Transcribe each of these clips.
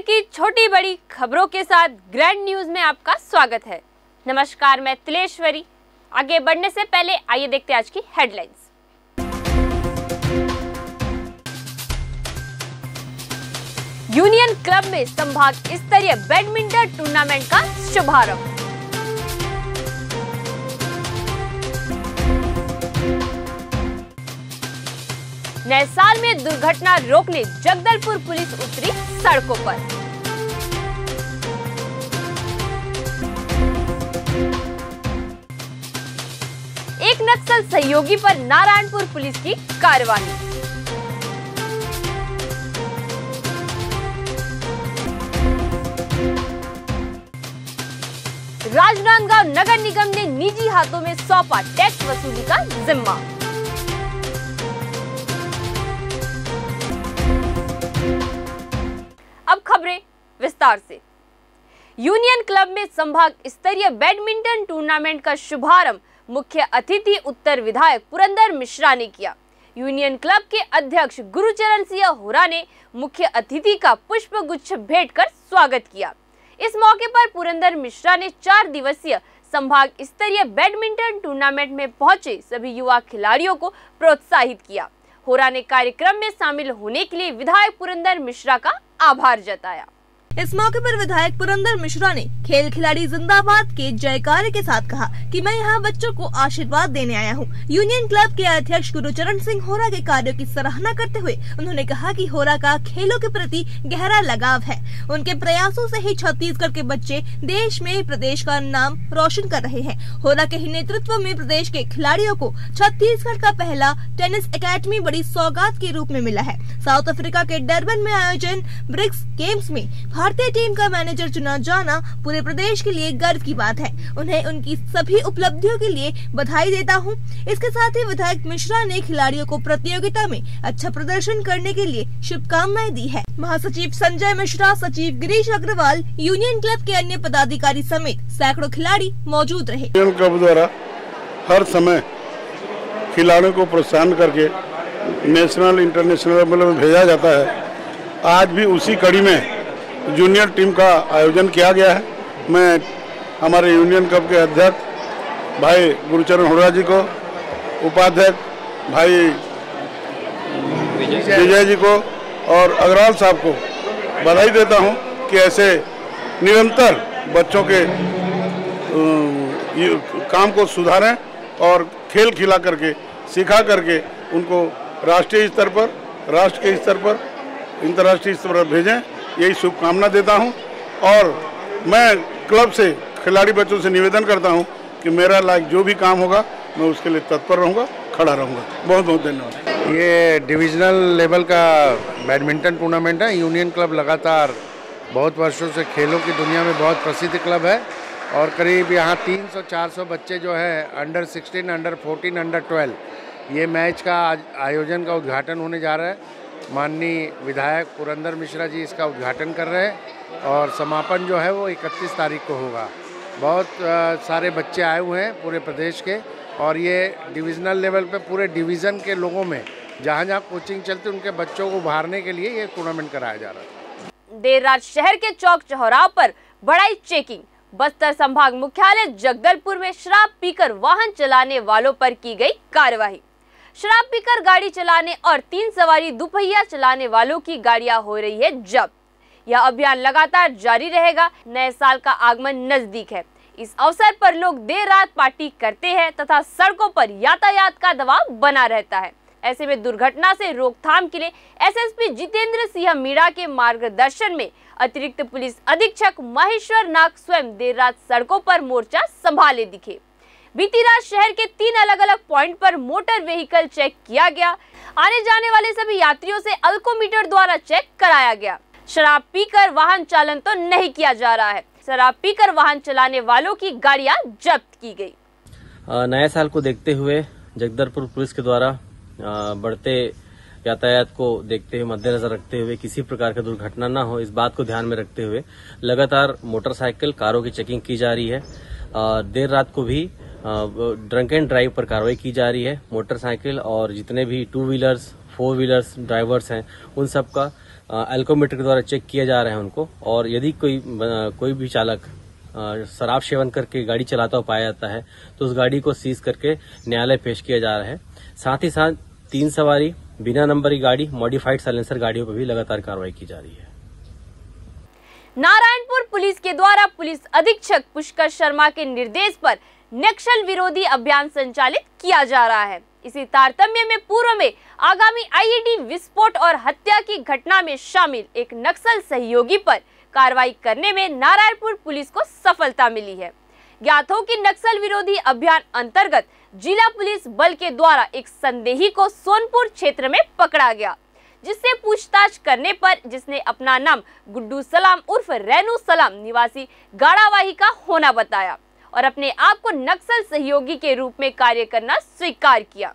की छोटी बड़ी खबरों के साथ ग्रैंड न्यूज में आपका स्वागत है। नमस्कार, मैं तिलेश्वरी। आगे बढ़ने से पहले आइए देखते हैं आज की हेडलाइंस। यूनियन क्लब में संभाग स्तरीय बैडमिंटन टूर्नामेंट का शुभारंभ। नए साल में दुर्घटना रोकने जगदलपुर पुलिस उतरी सड़कों पर। एक नक्सल सहयोगी पर नारायणपुर पुलिस की कार्रवाई। राजनांदगांव नगर निगम ने निजी हाथों में सौंपा टैक्स वसूली का जिम्मा। अब खबरें विस्तार से। यूनियन क्लब में संभाग स्तरीय बैडमिंटन टूर्नामेंट का शुभारंभ मुख्य अतिथि उत्तर विधायक पुरंदर मिश्रा ने किया। यूनियन क्लब के अध्यक्ष गुरुचरण सिंह होरा ने मुख्य अतिथि का पुष्प गुच्छ भेंट कर स्वागत किया। इस मौके पर पुरंदर मिश्रा ने 4 दिवसीय संभाग स्तरीय बैडमिंटन टूर्नामेंट में पहुंचे सभी युवा खिलाड़ियों को प्रोत्साहित किया। होरा ने कार्यक्रम में शामिल होने के लिए विधायक पुरंदर मिश्रा का आभार जताया। इस मौके पर विधायक पुरंदर मिश्रा ने खेल खिलाड़ी जिंदाबाद के जयकारे के साथ कहा कि मैं यहाँ बच्चों को आशीर्वाद देने आया हूँ। यूनियन क्लब के अध्यक्ष गुरुचरण सिंह होरा के कार्यों की सराहना करते हुए उन्होंने कहा कि होरा का खेलों के प्रति गहरा लगाव है। उनके प्रयासों से ही छत्तीसगढ़ के बच्चे देश में प्रदेश का नाम रोशन कर रहे हैं। होरा के ही नेतृत्व में प्रदेश के खिलाड़ियों को छत्तीसगढ़ का पहला टेनिस एकेडमी बड़ी सौगात के रूप में मिला है। साउथ अफ्रीका के डरबन में आयोजन ब्रिक्स गेम्स में भारतीय टीम का मैनेजर चुना जाना पूरे प्रदेश के लिए गर्व की बात है। उन्हें उनकी सभी उपलब्धियों के लिए बधाई देता हूं। इसके साथ ही विधायक मिश्रा ने खिलाड़ियों को प्रतियोगिता में अच्छा प्रदर्शन करने के लिए शुभकामनाएं दी है। महासचिव संजय मिश्रा, सचिव गिरीश अग्रवाल, यूनियन क्लब के अन्य पदाधिकारी समेत सैकड़ों खिलाड़ी मौजूद रहे। यूनियन क्लब द्वारा हर समय खिलाड़ियों को प्रोत्साहन करके नेशनल इंटरनेशनल लेवल में भेजा जाता है। आज भी उसी कड़ी में जूनियर टीम का आयोजन किया गया है। मैं हमारे यूनियन क्लब के अध्यक्ष भाई गुरुचरण होरा जी को, उपाध्यक्ष भाई विजय जी को और अग्रवाल साहब को बधाई देता हूं कि ऐसे निरंतर बच्चों के काम को सुधारें और खेल खिला करके सिखा करके उनको राष्ट्रीय स्तर पर, राष्ट्र के स्तर पर, अंतर्राष्ट्रीय स्तर पर भेजें, यही शुभकामना देता हूं। और मैं क्लब से खिलाड़ी बच्चों से निवेदन करता हूं कि मेरा लायक जो भी काम होगा मैं उसके लिए तत्पर रहूंगा, खड़ा रहूंगा। बहुत बहुत धन्यवाद। ये डिविजनल लेवल का बैडमिंटन टूर्नामेंट है। यूनियन क्लब लगातार बहुत वर्षों से खेलों की दुनिया में बहुत प्रसिद्ध क्लब है और करीब यहाँ 300-400 बच्चे जो है अंडर 16, अंडर 14, अंडर 12 ये मैच का आयोजन का उद्घाटन होने जा रहा है। माननीय विधायक पुरंदर मिश्रा जी इसका उद्घाटन कर रहे हैं और समापन जो है वो 31 तारीख को होगा। बहुत सारे बच्चे आए हुए हैं पूरे प्रदेश के और ये डिविजनल लेवल पे पूरे डिवीज़न के लोगों में जहाँ जहाँ कोचिंग चलती है उनके बच्चों को उभारने के लिए ये टूर्नामेंट कराया जा रहा है। देर रात शहर के चौक चौराहों पर बढ़ाई चेकिंग। बस्तर संभाग मुख्यालय जगदलपुर में शराब पीकर वाहन चलाने वालों पर की गई कार्रवाई। शराब पीकर गाड़ी चलाने और 3 सवारी दुपहिया चलाने वालों की गाड़ियां हो रही है जब्त। यह अभियान लगातार जारी रहेगा। नए साल का आगमन नजदीक है। इस अवसर पर लोग देर रात पार्टी करते हैं तथा सड़कों पर यातायात का दबाव बना रहता है। ऐसे में दुर्घटना से रोकथाम के लिए एसएसपी जितेंद्र सिंह मीणा के मार्गदर्शन में अतिरिक्त पुलिस अधीक्षक महेश्वर नाग स्वयं देर रात सड़कों पर मोर्चा संभाले दिखे। बीती रात शहर के 3 अलग अलग पॉइंट पर मोटर व्हीकल चेक किया गया। आने जाने वाले सभी यात्रियों से अल्कोमीटर द्वारा चेक कराया गया। शराब पीकर वाहन चालन तो नहीं किया जा रहा है। शराब पीकर वाहन चलाने वालों की गाड़ियां जब्त की गई। नए साल को देखते हुए जगदलपुर पुलिस के द्वारा बढ़ते यातायात को देखते हुए, मद्देनजर रखते हुए किसी प्रकार का दुर्घटना न हो, इस बात को ध्यान में रखते हुए लगातार मोटरसाइकिल, कारों की चेकिंग की जा रही है। देर रात को भी ड्रंक एंड ड्राइव पर कार्रवाई की जा रही है। मोटरसाइकिल और जितने भी 2 व्हीलर्स, 4 व्हीलर्स ड्राइवर्स हैं उन सब का एल्कोमीटर के द्वारा चेक किया जा रहा है उनको, और यदि कोई भी चालक शराब सेवन करके गाड़ी चलाता हुआ पाया जाता है तो उस गाड़ी को सीज करके न्यायालय पेश किया जा रहा है। साथ ही साथ 3 सवारी बिना नंबर की गाड़ी, मॉडिफाइड साइलेंसर गाड़ियों पर भी लगातार कार्रवाई की जा रही है। नारायणपुर पुलिस के द्वारा पुलिस अधीक्षक पुष्कर शर्मा के निर्देश पर नक्सल विरोधी अभियान संचालित किया जा रहा है। इसी तारतम्य में पूर्व में आगामी आईईडी विस्फोट और हत्या की घटना में शामिल एक नक्सल सहयोगी पर कार्रवाई करने में नारायणपुर पुलिस को सफलता मिली है। ज्ञात हो कि नक्सल विरोधी अभियान अंतर्गत जिला पुलिस बल के द्वारा एक संदेही को सोनपुर क्षेत्र में पकड़ा गया, जिससे पूछताछ करने पर जिसने अपना नाम गुड्डू सलाम उर्फ रेनू सलाम निवासी गाड़ावाही का होना बताया और अपने आप को नक्सल सहयोगी के रूप में कार्य करना स्वीकार किया,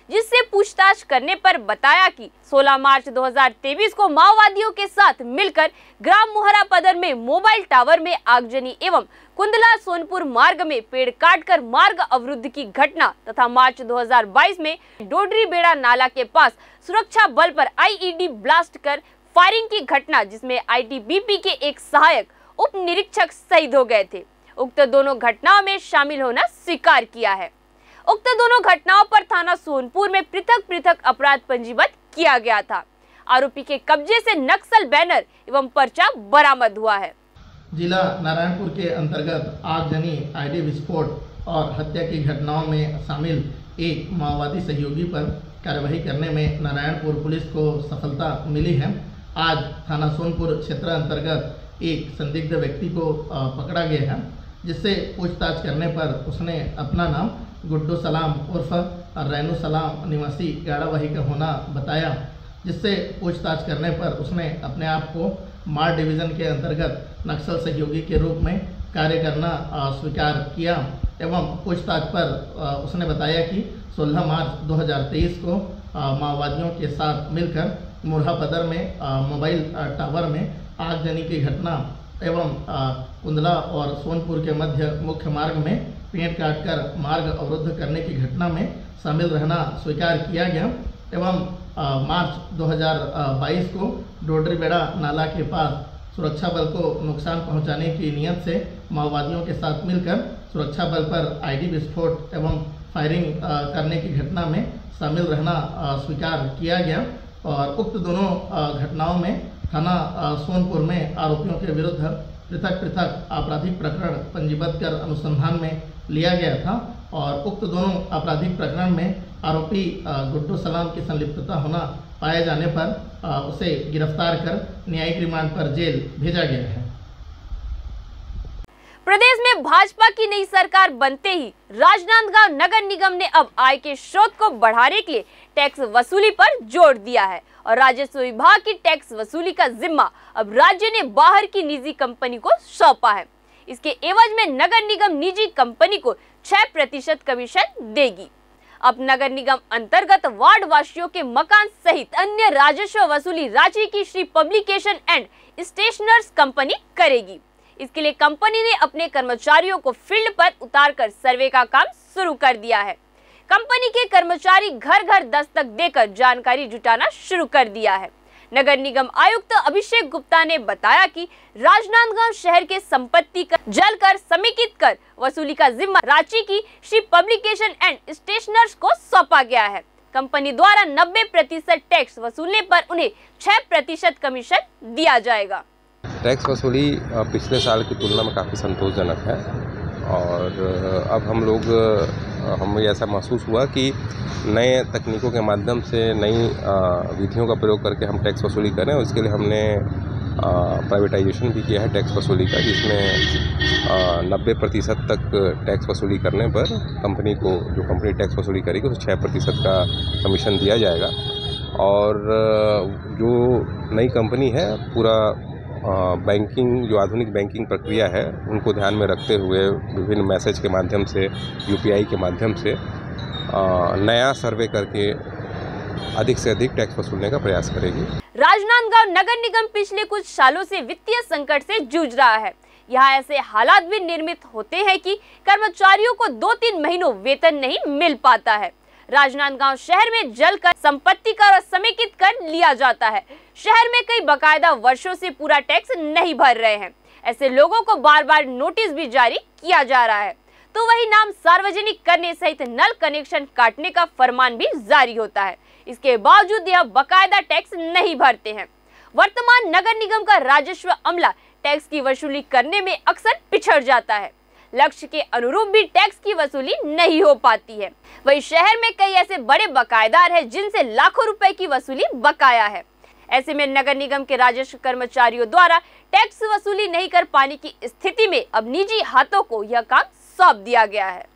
जिससे पूछताछ करने पर बताया कि 16 मार्च 2023 को माओवादियों के साथ मिलकर ग्राम मोहरा पदर में मोबाइल टावर में आगजनी एवं कुंदला सोनपुर मार्ग में पेड़ काटकर मार्ग अवरुद्ध की घटना तथा मार्च 2022 में डोडरी बेड़ा नाला के पास सुरक्षा बल पर आईईडी ब्लास्ट कर फायरिंग की घटना, जिसमें आईटीबीपी के एक सहायक उप निरीक्षक शहीद हो गए थे। उक्त दोनों घटनाओं में शामिल होना स्वीकार किया है। उक्त दोनों घटनाओं पर थाना सोनपुर में पृथक अपराध पंजीबद्ध किया गया था। आरोपी के कब्जे से नक्सल बैनर एवं पर्चा बरामद हुआ है। जिला नारायणपुर के अंतर्गत आगजनी, आईडी विस्फोट और हत्या की घटनाओं में शामिल एक माओवादी सहयोगी पर कार्यवाही करने में नारायणपुर पुलिस को सफलता मिली है। आज थाना सोनपुर क्षेत्र अंतर्गत एक संदिग्ध व्यक्ति को पकड़ा गया है, जिससे पूछताछ करने पर उसने अपना नाम गुड्डू सलाम उर्फ रेनू सलाम निवासी गाड़ावाही का होना बताया, जिससे पूछताछ करने पर उसने अपने आप को मार डिवीज़न के अंतर्गत नक्सल सहयोगी के रूप में कार्य करना स्वीकार किया एवं पूछताछ पर उसने बताया कि 16 मार्च 2023 को माओवादियों के साथ मिलकर मोरहा पदर में मोबाइल टावर में आगजनी की घटना एवं कुंदला और सोनपुर के मध्य मुख्य मार्ग में पेड़ काटकर मार्ग अवरुद्ध करने की घटना में शामिल रहना स्वीकार किया गया एवं मार्च 2022 को डोडरी बेड़ा नाला के पास सुरक्षा बल को नुकसान पहुंचाने की नियत से माओवादियों के साथ मिलकर सुरक्षा बल पर आईडी विस्फोट एवं फायरिंग करने की घटना में शामिल रहना स्वीकार किया गया और उक्त दोनों घटनाओं में थाना सोनपुर में आरोपियों के विरुद्ध पृथक आपराधिक प्रकरण पंजीबद्ध कर अनुसंधान में लिया गया था और उक्त दोनों आपराधिक प्रकरण में आरोपी गुड्डू सलाम की संलिप्तता होना पाए जाने पर उसे गिरफ्तार कर न्यायिक रिमांड पर जेल भेजा गया है। प्रदेश में भाजपा की नई सरकार बनते ही राजनांदगांव नगर निगम ने अब आय के स्रोत को बढ़ाने के लिए टैक्स वसूली पर जोर दिया है और राजस्व विभाग की टैक्स वसूली का जिम्मा अब राज्य ने बाहर की निजी कंपनी को सौंपा है। इसके एवज में नगर निगम निजी कंपनी को 6% कमीशन देगी। अब नगर निगम अंतर्गत वार्ड वासियों के मकान सहित अन्य राजस्व वसूली रांची की Shri publication and stationers company करेगी। इसके लिए कंपनी ने अपने कर्मचारियों को फील्ड पर उतारकर सर्वे का काम शुरू कर दिया है। कंपनी के कर्मचारी घर घर दस्तक देकर जानकारी जुटाना शुरू कर दिया है। नगर निगम आयुक्त अभिषेक गुप्ता ने बताया कि राजनांदगांव शहर के संपत्ति का जलकर समेकित कर वसूली का जिम्मा रांची की श्री पब्लिकेशन एंड स्टेशनर्स को सौंपा गया है। कंपनी द्वारा 90% टैक्स वसूलने पर उन्हें 6% कमीशन दिया जाएगा। टैक्स वसूली पिछले साल की तुलना में काफ़ी संतोषजनक है और अब हमें ऐसा महसूस हुआ कि नए तकनीकों के माध्यम से नई विधियों का प्रयोग करके हम टैक्स वसूली करें और इसके लिए हमने प्राइवेटाइजेशन भी किया है टैक्स वसूली का, जिसमें 90% तक टैक्स वसूली करने पर कंपनी को, जो कंपनी टैक्स वसूली करेगी उसे 6% का कमीशन दिया जाएगा। और जो नई कंपनी है पूरा बैंकिंग, जो आधुनिक बैंकिंग प्रक्रिया है उनको ध्यान में रखते हुए विभिन्न मैसेज के माध्यम से, यूपीआई के माध्यम से नया सर्वे करके अधिक से अधिक टैक्स वसूलने का प्रयास करेगी। राजनांदगांव नगर निगम पिछले कुछ सालों से वित्तीय संकट से जूझ रहा है। यहाँ ऐसे हालात भी निर्मित होते हैं कि कर्मचारियों को 2-3 महीनों वेतन नहीं मिल पाता है। राजनांदगांव शहर में जलकर संपत्ति कर और समेकित कर लिया जाता है। शहर में कई बकायदा वर्षों से पूरा टैक्स नहीं भर रहे हैं। ऐसे लोगों को बार बार नोटिस भी जारी किया जा रहा है, तो वही नाम सार्वजनिक करने सहित नल कनेक्शन काटने का फरमान भी जारी होता है। इसके बावजूद यह बकायदा टैक्स नहीं भरते हैं। वर्तमान नगर निगम का राजस्व अमला टैक्स की वसूली करने में अक्सर पिछड़ जाता है। लक्ष्य के अनुरूप भी टैक्स की वसूली नहीं हो पाती है। वही शहर में कई ऐसे बड़े बकायेदार हैं जिनसे लाखों रुपए की वसूली बकाया है। ऐसे में नगर निगम के राजस्व कर्मचारियों द्वारा टैक्स वसूली नहीं कर पाने की स्थिति में अब निजी हाथों को यह काम सौंप दिया गया है।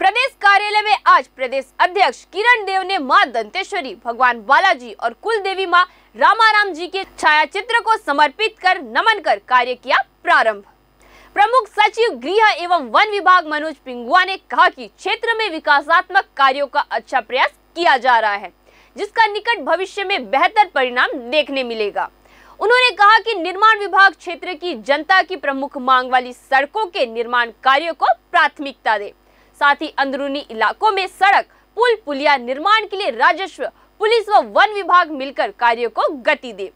प्रदेश कार्यालय में आज प्रदेश अध्यक्ष किरण देव ने मां दंतेश्वरी, भगवान बालाजी और कुल देवी मां रामाराम जी के छायाचित्र को समर्पित कर नमन कर कार्य किया प्रारंभ। प्रमुख सचिव गृह एवं वन विभाग मनोज पिंगुआ ने कहा कि क्षेत्र में विकासात्मक कार्यों का अच्छा प्रयास किया जा रहा है, जिसका निकट भविष्य में बेहतर परिणाम देखने मिलेगा। उन्होंने कहा कि निर्माण विभाग क्षेत्र की जनता की प्रमुख मांग वाली सड़कों के निर्माण कार्यों को प्राथमिकता दे, साथ ही अंदरूनी इलाकों में सड़क, पुल, पुलिया निर्माण के लिए राजस्व, पुलिस व वन विभाग मिलकर कार्यों को गति दे।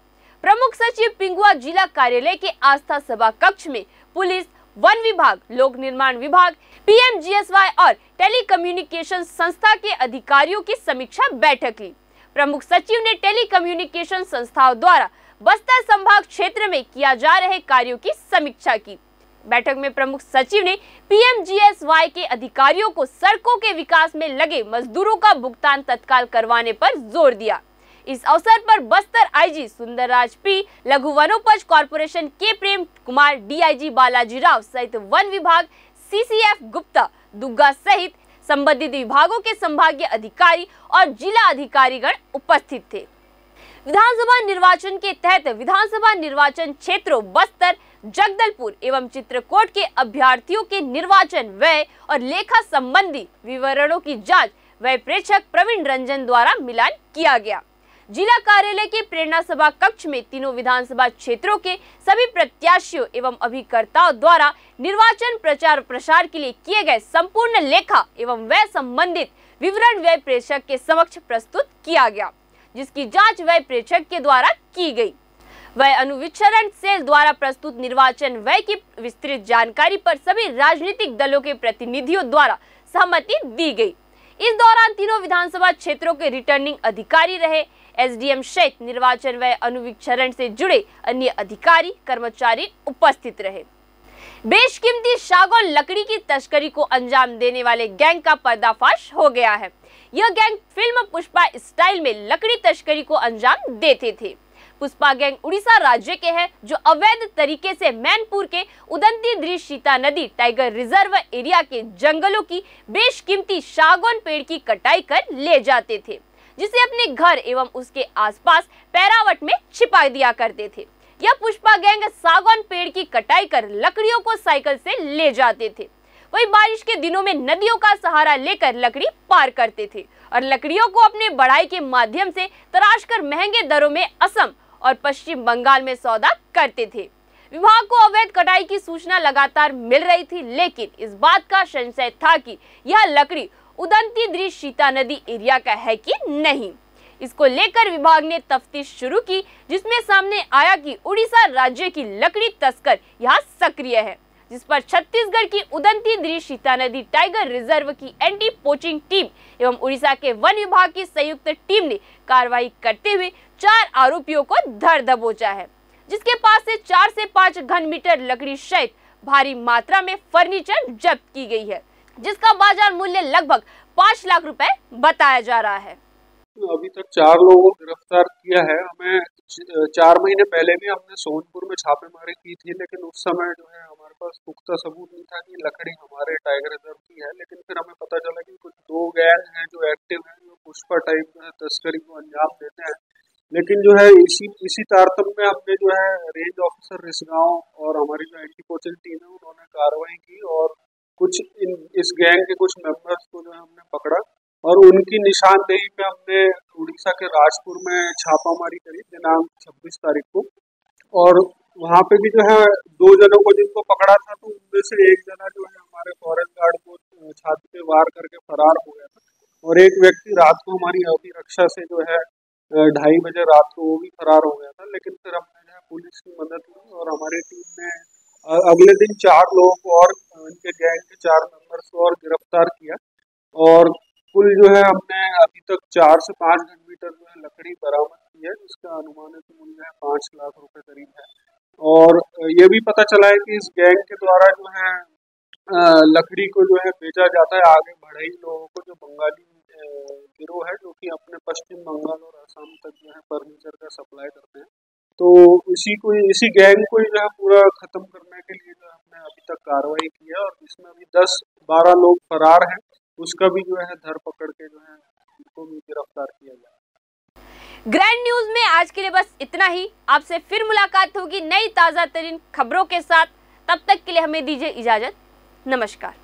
प्रमुख सचिव पिंगुआ जिला कार्यालय के आस्था सभा कक्ष में पुलिस, वन विभाग, लोक निर्माण विभाग, PMGSY और टेलीकम्युनिकेशन संस्था के अधिकारियों की समीक्षा बैठक ली। प्रमुख सचिव ने टेलीकम्युनिकेशन संस्थाओं द्वारा बस्तर संभाग क्षेत्र में किया जा रहे कार्यों की समीक्षा की। बैठक में प्रमुख सचिव ने PMGSY के अधिकारियों को सड़कों के विकास में लगे मजदूरों का भुगतान तत्काल करवाने पर जोर दिया। इस अवसर पर बस्तर IG सुंदरराज P, लघु वनोपज कॉर्पोरेशन के प्रेम कुमार, DIG बालाजी राव सहित वन विभाग CCF गुप्ता, दुग्गा सहित संबंधित विभागों के संभागीय अधिकारी और जिला अधिकारीगण उपस्थित थे। विधानसभा निर्वाचन के तहत विधानसभा निर्वाचन क्षेत्रों बस्तर, जगदलपुर एवं चित्रकूट के अभ्यर्थियों के निर्वाचन व्यय और लेखा संबंधी विवरणों की जांच व्यय प्रेक्षक प्रवीण रंजन द्वारा मिलान किया गया। जिला कार्यालय के प्रेरणा सभा कक्ष में तीनों विधानसभा क्षेत्रों के सभी प्रत्याशियों एवं अभिकर्ताओं द्वारा निर्वाचन प्रचार प्रसार के लिए किए गए संपूर्ण लेखा एवं व्यय संबंधित विवरण व्यय प्रेक्षक के समक्ष प्रस्तुत किया गया, जिसकी जांच व्यय प्रेक्षक के द्वारा की गई। व्यय अनुवीक्षण सेल द्वारा प्रस्तुत निर्वाचन व्यय की विस्तृत जानकारी पर सभी राजनीतिक दलों के प्रतिनिधियों द्वारा सहमति दी गई। इस दौरान तीनों विधानसभा क्षेत्रों के रिटर्निंग अधिकारी रहे, SDM सहित निर्वाचन व्यय अनुवीक्षण से जुड़े अन्य अधिकारी कर्मचारी उपस्थित रहे। बेशकीमती सागौन लकड़ी की तस्करी को अंजाम देने वाले गैंग का पर्दाफाश हो गया है। यह गैंग फिल्म पुष्पा स्टाइल में लकड़ी तस्करी को अंजाम देते थे। पुष्पा गैंग उड़ीसा राज्य के हैं, जो अवैध तरीके से मैनपुर के उदंती दृश्य सीता नदी टाइगर रिजर्व एरिया के जंगलों की बेशकीमती सागौन पेड़ की कटाई कर ले जाते थे, जिसे अपने घर एवं उसके आसपास पैरावट में छिपा दिया करते थे। यह पुष्पा गैंग सागौन पेड़ की कटाई कर लकड़ियों को साइकिल से ले जाते थे। वही बारिश के दिनों में नदियों का सहारा लेकर लकड़ी पार करते थे और लकड़ियों को अपने बढ़ाई के माध्यम से तराशकर महंगे दरों में असम और पश्चिम बंगाल में सौदा करते थे। विभाग को अवैध कटाई की सूचना लगातार मिल रही थी, लेकिन इस बात का संशय था कि यह लकड़ी उदंती दृश्य सीता नदी एरिया का है कि नहीं। इसको लेकर विभाग ने तफ्तीश शुरू की, जिसमें सामने आया कि उड़ीसा राज्य की लकड़ी तस्कर यहाँ सक्रिय है, जिस पर छत्तीसगढ़ की उदंती दृश्य सीता नदी टाइगर रिजर्व की एंटी पोचिंग टीम एवं उड़ीसा के वन विभाग की संयुक्त टीम ने कार्रवाई करते हुए 4 आरोपियों को धर दबोचा है, जिसके पास से 4 से 5 घन मीटर लकड़ी सहित भारी मात्रा में फर्नीचर जब्त की गई है, जिसका बाजार मूल्य लगभग 5 लाख रुपए बताया जा रहा है। अभी तक 4 लोगों को गिरफ्तार किया है। हमें 4 महीने पहले भी हमने सोनपुर में छापेमारी की थी, लेकिन उस समय जो है हमारे पास पुख्ता सबूत नहीं था कि लकड़ी हमारे टाइगर रिजर्व की है। लेकिन फिर हमें पता चला कि कुछ 2 गैंग हैं जो एक्टिव हैं, जो पुष्पा टाइप तस्करी को अंजाम देते हैं। लेकिन जो है इसी तारतम्य में हमने जो है रेंज ऑफिसर रिसगांव और हमारी जो एंटी पोचिंग टीम है उन्होंने कार्रवाई की और कुछ इस गैंग के कुछ मेंबर्स को जो है हमने पकड़ा और उनकी निशानदेही पे हमने उड़ीसा के राजपुर में छापामारी करी दिनांक 26 तारीख को। और वहाँ पे भी जो है 2 जनों को जिनको पकड़ा था, तो उनमें से एक जना जो है हमारे फॉरेस्ट गार्ड को छाती पे वार करके फरार हो गया था और एक व्यक्ति रात को हमारी अभिरक्षा से जो है 2:30 बजे रात को वो भी फरार हो गया था। लेकिन फिर हमने जो है पुलिस की मदद ली और हमारी टीम ने अगले दिन 4 लोगों को और उनके गैंग के 4 मेंबर्स को और गिरफ्तार किया और कुल जो है हमने अभी तक 4 से 5 घन मीटर जो है लकड़ी बरामद की है, जिसका अनुमानित मूल्य है 5 लाख रुपए करीब है। और ये भी पता चला है कि इस गैंग के द्वारा जो है लकड़ी को जो है बेचा जाता है आगे बढ़ई लोगों को, जो बंगाली गिरोह है जो कि अपने पश्चिम बंगाल और असम तक जो है फर्नीचर का सप्लाई करते हैं। तो इसी गैंग को जो है पूरा खत्म करने के लिए जो हमने अभी तक कार्रवाई की है और इसमें अभी 10-12 लोग फरार हैं, उसका भी जो है धरपकड़ के जो है उनको भी गिरफ्तार किया जाए। ग्रैंड न्यूज में आज के लिए बस इतना ही। आपसे फिर मुलाकात होगी नई ताजा तरीन खबरों के साथ। तब तक के लिए हमें दीजिए इजाजत। नमस्कार।